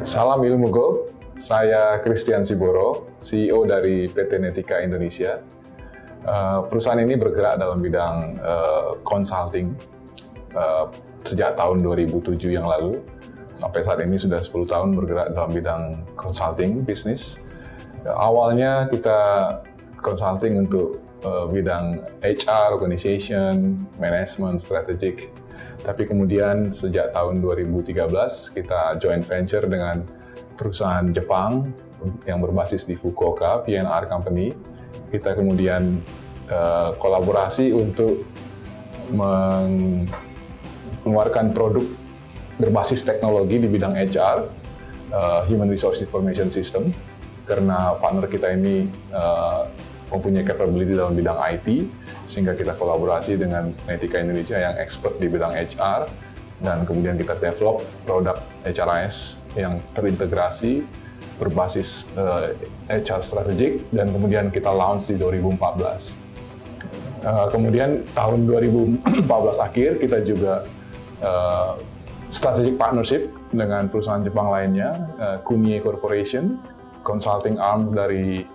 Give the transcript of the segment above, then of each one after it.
Salam Ilmu Go, saya Christian Siboro, CEO dari PT Netika Indonesia. Perusahaan ini bergerak dalam bidang consulting sejak tahun 2007 yang lalu. Sampai saat ini sudah 10 tahun bergerak dalam bidang consulting bisnis. Awalnya kita consulting untuk bidang HR, organization, management, strategic. Tapi kemudian sejak tahun 2013 kita joint venture dengan perusahaan Jepang yang berbasis di Fukuoka, P&R Company. Kita kemudian kolaborasi untuk mengeluarkan produk berbasis teknologi di bidang HR, Human Resource Information System, karena partner kita ini mempunyai capability dalam bidang IT, sehingga kita kolaborasi dengan Netika Indonesia yang expert di bidang HR, dan kemudian kita develop produk HRIS yang terintegrasi berbasis HR strategic, dan kemudian kita launch di 2014. Kemudian tahun 2014 akhir kita juga strategic partnership dengan perusahaan Jepang lainnya, Kunie Corporation, consulting arms dari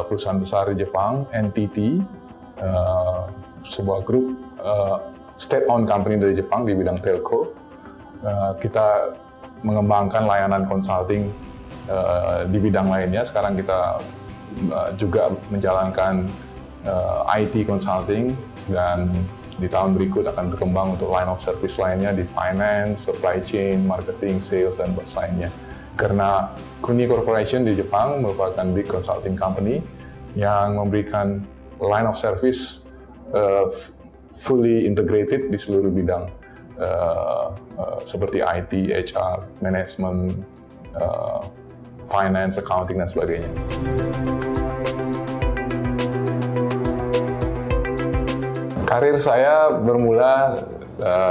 perusahaan besar di Jepang, NTT, sebuah grup state-owned company dari Jepang di bidang telco. Kita mengembangkan layanan consulting di bidang lainnya. Sekarang kita juga menjalankan IT consulting, dan di tahun berikut akan berkembang untuk line of service lainnya di finance, supply chain, marketing, sales, dan lainnya. Karena Kunie Corporation di Jepang merupakan big consulting company yang memberikan line of service fully integrated di seluruh bidang seperti IT, HR, management, finance, accounting, dan sebagainya. Karir saya bermula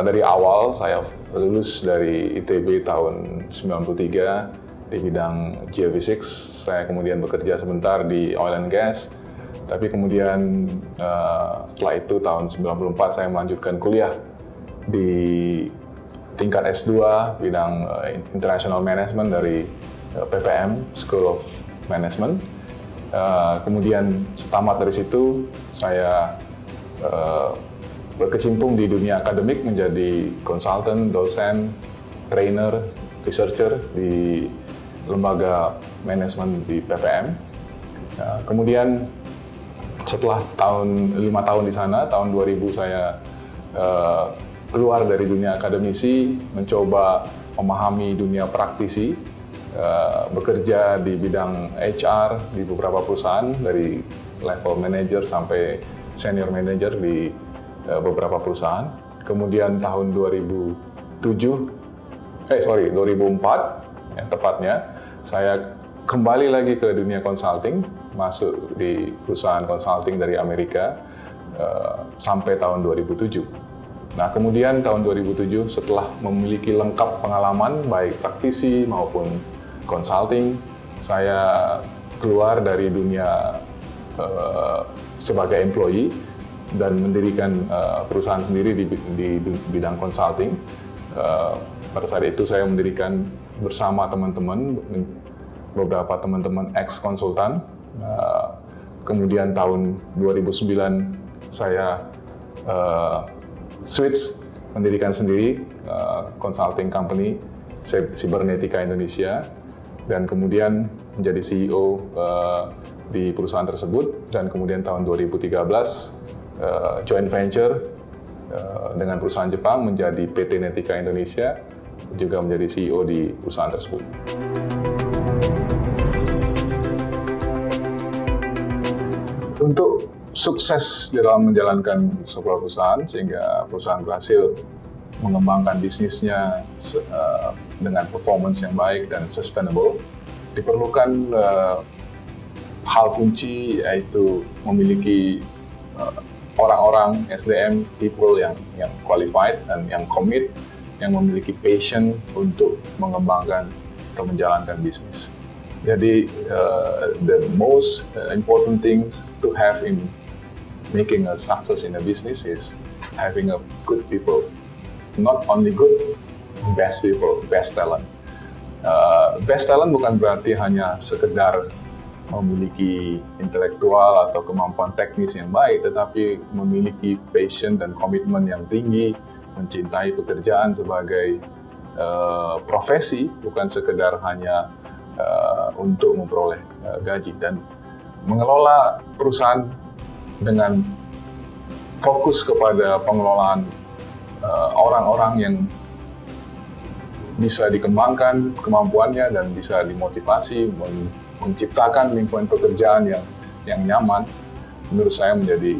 dari awal. Saya lulus dari ITB tahun 93 di bidang geophysics. Saya kemudian bekerja sebentar di oil and gas. Tapi kemudian setelah itu tahun 94 saya melanjutkan kuliah di tingkat S2 bidang International Management dari PPM, School of Management. Kemudian setamat dari situ saya berkecimpung di dunia akademik menjadi konsultan, dosen, trainer, researcher di lembaga manajemen di PPM. Kemudian setelah 5 tahun di sana, tahun 2000 saya keluar dari dunia akademisi, mencoba memahami dunia praktisi, bekerja di bidang HR di beberapa perusahaan dari level manager sampai senior manager di beberapa perusahaan. Kemudian tahun 2004 ya, tepatnya saya kembali lagi ke dunia consulting, masuk di perusahaan consulting dari Amerika sampai tahun 2007. Nah, kemudian tahun 2007 setelah memiliki lengkap pengalaman baik praktisi maupun consulting, saya keluar dari dunia sebagai employee dan mendirikan perusahaan sendiri di bidang consulting. Pada saat itu saya mendirikan bersama teman-teman, beberapa teman-teman ex-konsultan. Kemudian tahun 2009 saya switch mendirikan sendiri consulting company Cybernetica Indonesia, dan kemudian menjadi CEO di perusahaan tersebut. Dan kemudian tahun 2013 joint venture dengan perusahaan Jepang menjadi PT Netika Indonesia, juga menjadi CEO di perusahaan tersebut. Untuk sukses dalam menjalankan sebuah perusahaan sehingga perusahaan berhasil mengembangkan bisnisnya dengan performance yang baik dan sustainable, diperlukan hal kunci, yaitu memiliki orang-orang SDM, people yang qualified dan yang commit, yang memiliki passion untuk mengembangkan atau menjalankan bisnis. Jadi the most important things to have in making a success in a business is having a good people, not only good, best people, best talent. Best talent bukan berarti hanya sekedar memiliki intelektual atau kemampuan teknis yang baik, tetapi memiliki passion dan komitmen yang tinggi, mencintai pekerjaan sebagai profesi, bukan sekedar hanya untuk memperoleh gaji, dan mengelola perusahaan dengan fokus kepada pengelolaan orang-orang yang bisa dikembangkan kemampuannya dan bisa dimotivasi, menciptakan lingkungan pekerjaan yang nyaman, menurut saya menjadi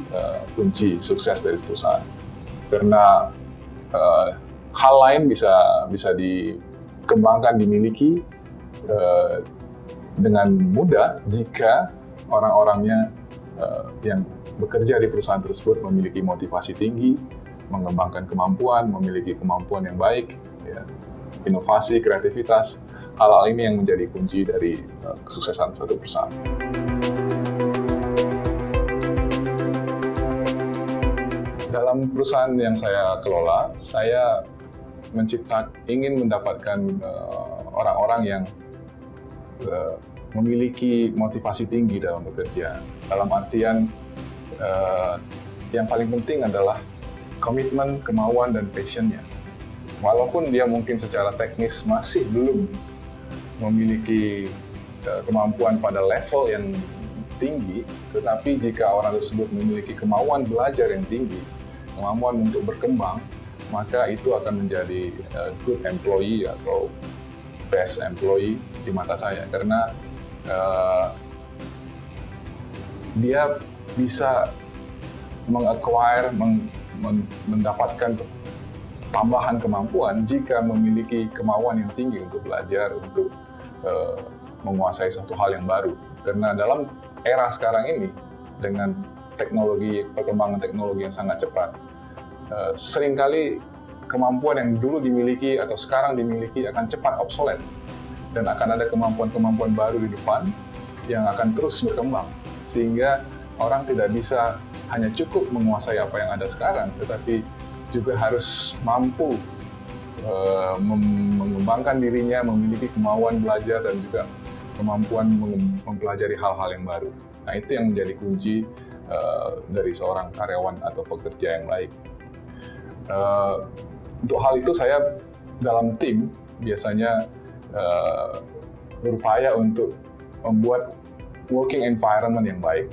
kunci sukses dari perusahaan. Karena hal lain bisa dikembangkan, dimiliki dengan mudah jika orang-orangnya yang bekerja di perusahaan tersebut memiliki motivasi tinggi, mengembangkan kemampuan, memiliki kemampuan yang baik, ya, inovasi, kreativitas. Hal-hal ini yang menjadi kunci dari kesuksesan suatu perusahaan. Dalam perusahaan yang saya kelola, saya ingin mendapatkan orang-orang yang memiliki motivasi tinggi dalam bekerja. Dalam artian, yang paling penting adalah komitmen, kemauan, dan passion-nya. Walaupun dia mungkin secara teknis masih belum memiliki kemampuan pada level yang tinggi, tetapi jika orang tersebut memiliki kemauan belajar yang tinggi, kemampuan untuk berkembang, maka itu akan menjadi good employee atau best employee di mata saya. Karena dia bisa mendapatkan tambahan kemampuan jika memiliki kemauan yang tinggi untuk belajar, untuk menguasai suatu hal yang baru. Karena dalam era sekarang ini, dengan perkembangan teknologi yang sangat cepat, seringkali kemampuan yang dulu dimiliki atau sekarang dimiliki akan cepat obsolete, dan akan ada kemampuan-kemampuan baru di depan yang akan terus berkembang, sehingga orang tidak bisa hanya cukup menguasai apa yang ada sekarang, tetapi juga harus mampu mengembangkan dirinya, memiliki kemauan belajar dan juga kemampuan mempelajari hal-hal yang baru. Nah, itu yang menjadi kunci dari seorang karyawan atau pekerja yang baik. Untuk hal itu saya dalam tim biasanya berupaya untuk membuat working environment yang baik.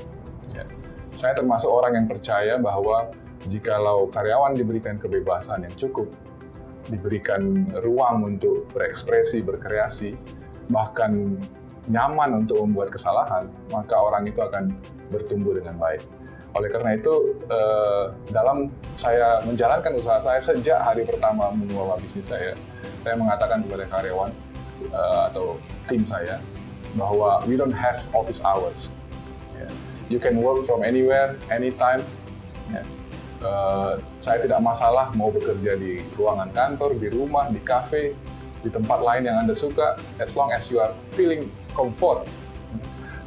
Ya. Saya termasuk orang yang percaya bahwa jikalau karyawan diberikan kebebasan yang cukup, diberikan ruang untuk berekspresi, berkreasi, bahkan nyaman untuk membuat kesalahan, maka orang itu akan bertumbuh dengan baik. Oleh karena itu, dalam saya menjalankan usaha saya sejak hari pertama mengelola bisnis saya mengatakan kepada karyawan atau tim saya bahwa we don't have office hours. You can work from anywhere, anytime. Saya tidak masalah mau bekerja di ruangan kantor, di rumah, di kafe, di tempat lain yang Anda suka, as long as you are feeling comfort,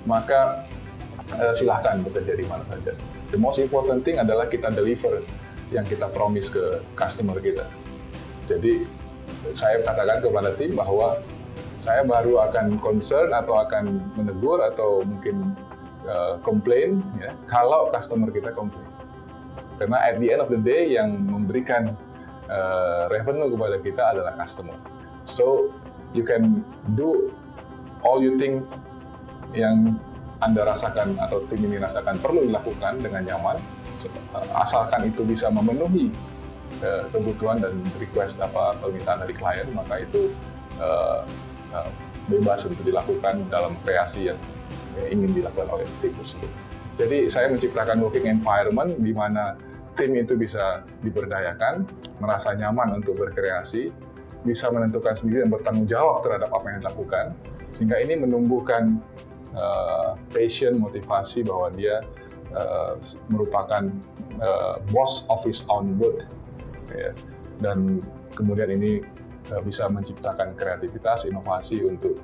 maka silahkan bekerja di mana saja. The most important thing adalah kita deliver yang kita promise ke customer kita. Jadi saya katakan kepada tim bahwa saya baru akan concern atau akan menegur atau mungkin komplain ya, kalau customer kita komplain. Karena at the end of the day yang memberikan revenue kepada kita adalah customer. So you can do all you think yang Anda rasakan atau tim ini rasakan perlu dilakukan dengan nyaman, asalkan itu bisa memenuhi kebutuhan dan request permintaan dari klien, maka itu bebas untuk dilakukan dalam kreasi yang ingin dilakukan oleh tim tersebut. Jadi saya menciptakan working environment di mana tim itu bisa diberdayakan, merasa nyaman untuk berkreasi, bisa menentukan sendiri dan bertanggung jawab terhadap apa yang dilakukan, sehingga ini menumbuhkan passion, motivasi bahwa dia merupakan boss of his own work, ya. Dan kemudian ini bisa menciptakan kreativitas, inovasi untuk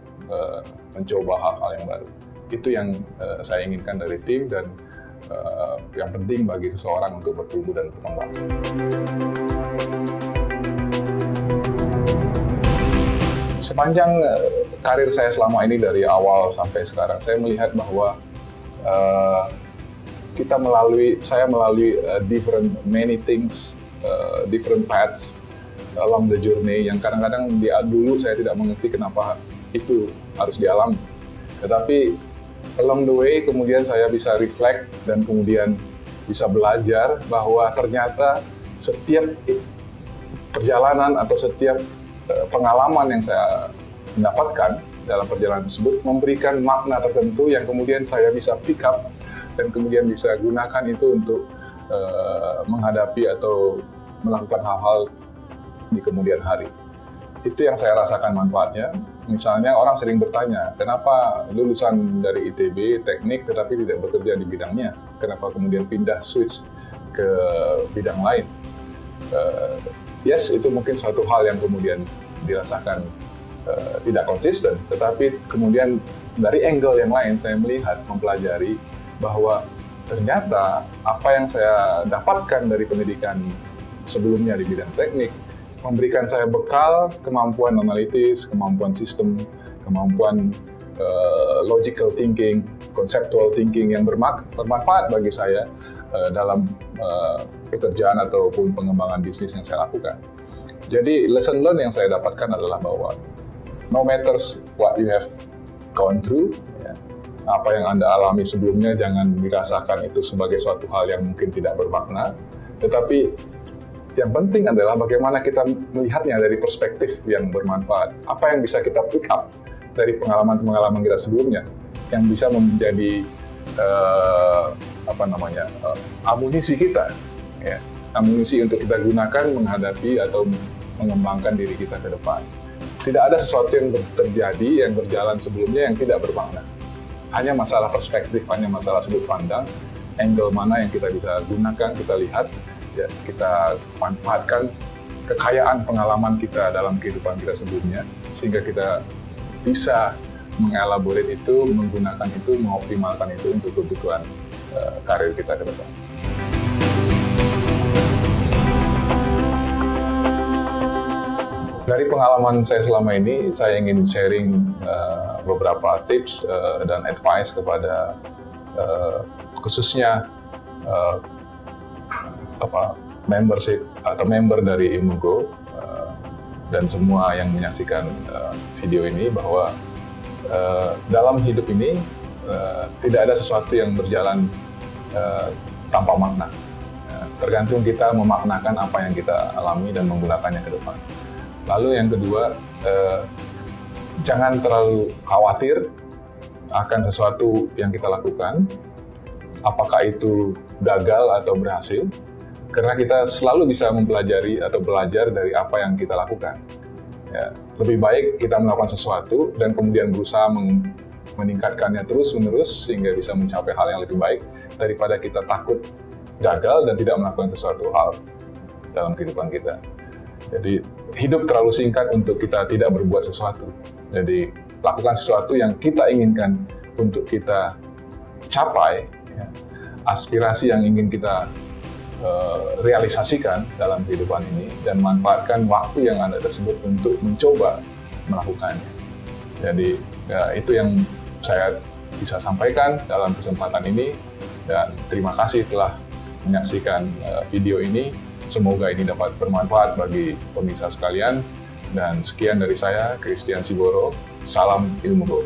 mencoba hal-hal yang baru. Itu yang saya inginkan dari tim dan yang penting bagi seseorang untuk bertumbuh dan berkembang. Sepanjang karir saya selama ini dari awal sampai sekarang, saya melihat bahwa saya melalui many things, different paths along the journey yang kadang-kadang dulu saya tidak mengerti kenapa itu harus dialami. Tetapi along the way kemudian saya bisa reflect dan kemudian bisa belajar bahwa ternyata setiap perjalanan atau setiap pengalaman yang saya mendapatkan dalam perjalanan tersebut memberikan makna tertentu yang kemudian saya bisa pick up dan kemudian bisa gunakan itu untuk menghadapi atau melakukan hal-hal di kemudian hari. Itu yang saya rasakan manfaatnya. Misalnya orang sering bertanya, kenapa lulusan dari ITB teknik tetapi tidak bekerja di bidangnya? Kenapa kemudian pindah switch ke bidang lain? Yes, itu mungkin suatu hal yang kemudian dirasakan tidak konsisten, tetapi kemudian dari angle yang lain saya melihat, mempelajari bahwa ternyata apa yang saya dapatkan dari pendidikan sebelumnya di bidang teknik memberikan saya bekal kemampuan analitis, kemampuan sistem, kemampuan logical thinking, conceptual thinking yang bermanfaat bagi saya dalam pekerjaan ataupun pengembangan bisnis yang saya lakukan. Jadi lesson learn yang saya dapatkan adalah bahwa no matters what you have gone through, ya, apa yang Anda alami sebelumnya jangan dirasakan itu sebagai suatu hal yang mungkin tidak bermakna, tetapi yang penting adalah bagaimana kita melihatnya dari perspektif yang bermanfaat. Apa yang bisa kita pick up dari pengalaman-pengalaman kita sebelumnya yang bisa menjadi amunisi kita, ya, amunisi untuk kita gunakan menghadapi atau mengembangkan diri kita ke depan. Tidak ada sesuatu yang terjadi, yang berjalan sebelumnya yang tidak bermakna. Hanya masalah perspektif, hanya masalah sudut pandang, angle mana yang kita bisa gunakan, kita lihat, ya, kita manfaatkan kekayaan pengalaman kita dalam kehidupan kita sebelumnya, sehingga kita bisa mengelaborate itu, menggunakan itu, mengoptimalkan itu untuk kebutuhan karir kita ke depan. Dari pengalaman saya selama ini, saya ingin sharing beberapa tips dan advice kepada khususnya membership atau member dari Ilmugo dan semua yang menyaksikan video ini, bahwa dalam hidup ini tidak ada sesuatu yang berjalan tanpa makna. Tergantung kita memaknakan apa yang kita alami dan menggunakannya ke depan. Lalu yang kedua, jangan terlalu khawatir akan sesuatu yang kita lakukan, apakah itu gagal atau berhasil, karena kita selalu bisa mempelajari atau belajar dari apa yang kita lakukan. Ya, lebih baik kita melakukan sesuatu dan kemudian berusaha meningkatkannya terus-menerus sehingga bisa mencapai hal yang lebih baik daripada kita takut gagal dan tidak melakukan sesuatu hal dalam kehidupan kita. Jadi hidup terlalu singkat untuk kita tidak berbuat sesuatu. Jadi lakukan sesuatu yang kita inginkan untuk kita capai, ya, aspirasi yang ingin kita realisasikan dalam kehidupan ini, dan manfaatkan waktu yang Anda tersebut untuk mencoba melakukannya. Jadi ya, itu yang saya bisa sampaikan dalam kesempatan ini, dan terima kasih telah menyaksikan video ini. Semoga ini dapat bermanfaat bagi pemirsa sekalian, dan sekian dari saya, Christian Siboro. Salam Ilmugo.